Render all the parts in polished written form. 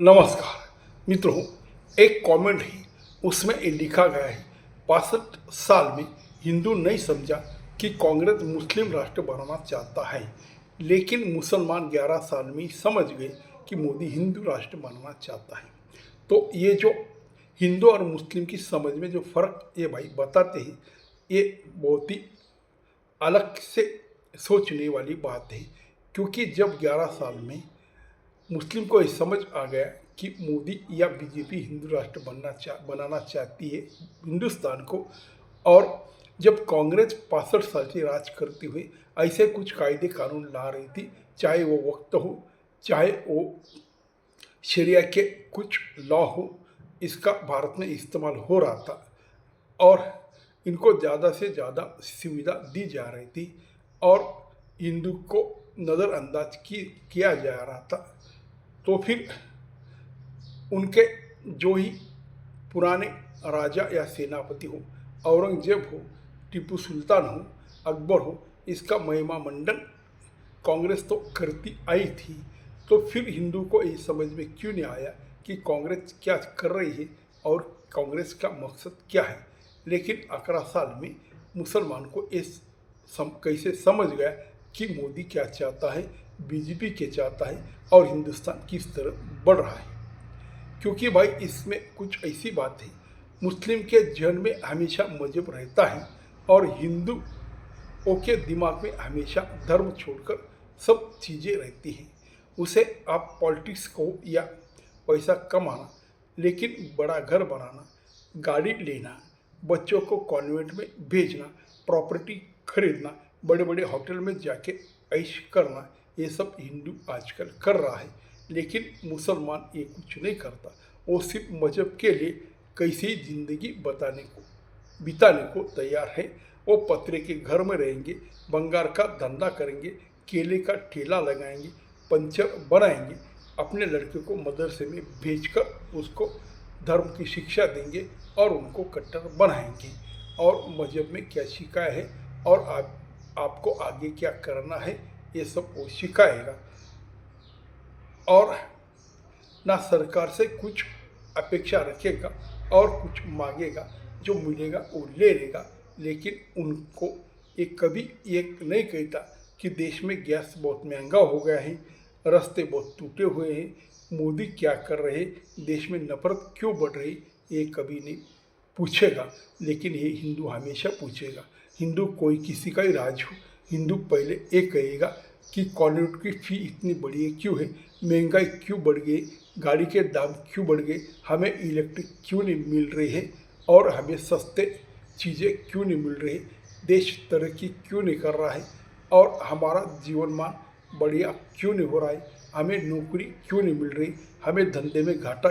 नमस्कार मित्रों, एक कमेंट है उसमें ये लिखा गया है 65 साल में हिंदू नहीं समझा कि कांग्रेस मुस्लिम राष्ट्र बनाना चाहता है, लेकिन मुसलमान 11 साल में ही समझ गए कि मोदी हिंदू राष्ट्र बनाना चाहता है। तो ये जो हिंदू और मुस्लिम की समझ में जो फ़र्क ये भाई बताते हैं, ये बहुत ही अलग से सोचने वाली बात है। क्योंकि जब 11 साल में मुस्लिम को ये समझ आ गया कि मोदी या बीजेपी हिंदू राष्ट्र बनाना चाहती है हिंदुस्तान को, और जब कांग्रेस 65 साल से राज करते हुए ऐसे कुछ कायदे कानून ला रही थी, चाहे वो वक्त हो, चाहे वो शरिया के कुछ लॉ हो, इसका भारत में इस्तेमाल हो रहा था और इनको ज़्यादा से ज़्यादा सुविधा दी जा रही थी और हिंदू को नज़रअंदाज किया जा रहा था। तो फिर उनके जो ही पुराने राजा या सेनापति हो, औरंगजेब हो, टीपू सुल्तान हो, अकबर हो, इसका महिमा मंडन कांग्रेस तो करती आई थी। तो फिर हिंदू को ये समझ में क्यों नहीं आया कि कांग्रेस क्या कर रही है और कांग्रेस का मकसद क्या है। लेकिन 11 साल में मुसलमान को इस कैसे समझ गया कि मोदी क्या चाहता है, बीजेपी क्या चाहता है और हिंदुस्तान किस तरह बढ़ रहा है। क्योंकि भाई इसमें कुछ ऐसी बात है, मुस्लिम के जहन में हमेशा मजहब रहता है और हिंदुओं के दिमाग में हमेशा धर्म छोड़कर सब चीज़ें रहती हैं। उसे आप पॉलिटिक्स को या पैसा कमाना, लेकिन बड़ा घर बनाना, गाड़ी लेना, बच्चों को कॉन्वेंट में भेजना, प्रॉपर्टी खरीदना, बड़े बड़े होटल में जाके ऐश करना, ये सब हिंदू आजकल कर रहा है। लेकिन मुसलमान ये कुछ नहीं करता, वो सिर्फ मजहब के लिए कैसी ज़िंदगी बिताने को तैयार है। वो पतरे के घर में रहेंगे, बंगार का धंधा करेंगे, केले का ठेला लगाएंगे, पंचर बनाएंगे, अपने लड़के को मदरसे में भेजकर उसको धर्म की शिक्षा देंगे और उनको कट्टर बनाएंगे और मजहब में क्या सिखाया है और आपको आगे क्या करना है ये सब वो सिखाएगा। और ना सरकार से कुछ अपेक्षा रखेगा और कुछ मांगेगा, जो मिलेगा वो ले लेगा। लेकिन उनको ये कभी ये नहीं कहता कि देश में गैस बहुत महंगा हो गया है, रास्ते बहुत टूटे हुए हैं, मोदी क्या कर रहे हैं, देश में नफरत क्यों बढ़ रही, ये कभी नहीं पूछेगा। लेकिन ये हिंदू हमेशा पूछेगा। हिंदू कोई किसी का ही राज हो, हिंदू पहले ये कहेगा कि कॉलेज की फ़ी इतनी बढ़ी है क्यों है, महंगाई क्यों बढ़ गई, गाड़ी के दाम क्यों बढ़ गए, हमें इलेक्ट्रिक क्यों नहीं मिल रही है और हमें सस्ते चीज़ें क्यों नहीं मिल रही, देश तरक्की क्यों नहीं कर रहा है और हमारा जीवन मान बढ़िया क्यों नहीं हो रहा है, हमें नौकरी क्यों नहीं मिल रही, हमें धंधे में घाटा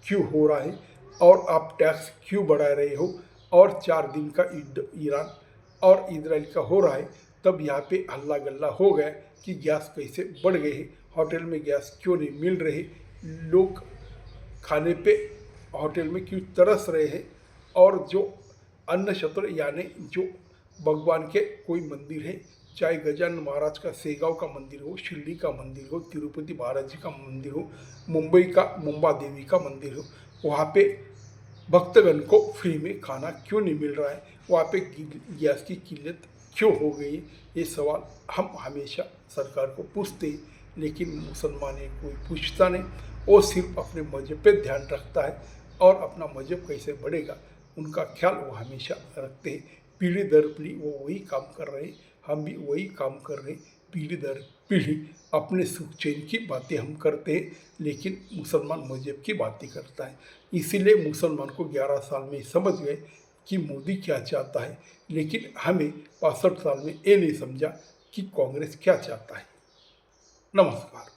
क्यों हो रहा है और आप टैक्स क्यों बढ़ा रहे हो। और 4 दिन का ईरान और इजराइल का हो रहा है, तब यहाँ पे हल्ला गल्ला हो गया कि गैस कैसे बढ़ गए हैं, होटल में गैस क्यों नहीं मिल रहे, लोग खाने पे होटल में क्यों तरस रहे हैं। और जो अन्न छत्र यानी जो भगवान के कोई मंदिर है, चाहे गजानन महाराज का सेगांव का मंदिर हो, शिरडी का मंदिर हो, तिरुपति महाराज जी का मंदिर हो, मुंबई का मुंबा देवी का मंदिर हो, वहाँ पे भक्तगण को फ्री में खाना क्यों नहीं मिल रहा है, वहाँ पे गैस की किल्लत क्यों हो गई, ये सवाल हम हमेशा सरकार को पूछते हैं। लेकिन मुसलमान है कोई पूछता नहीं, वो सिर्फ अपने मजहब पे ध्यान रखता है और अपना मजहब कैसे बढ़ेगा उनका ख्याल वो हमेशा रखते हैं। पीढ़ी दर पीढ़ी वो वही काम कर रहे हैं, हम भी वही काम कर रहे हैं। पीढ़ी दर पीढ़ी अपने सुख चैन की बातें हम करते हैं, लेकिन मुसलमान मजहब की बातें करता है। इसीलिए मुसलमान को 11 साल में समझ गए कि मोदी क्या चाहता है, लेकिन हमें 65 साल में ये नहीं समझा कि कांग्रेस क्या चाहता है। नमस्कार।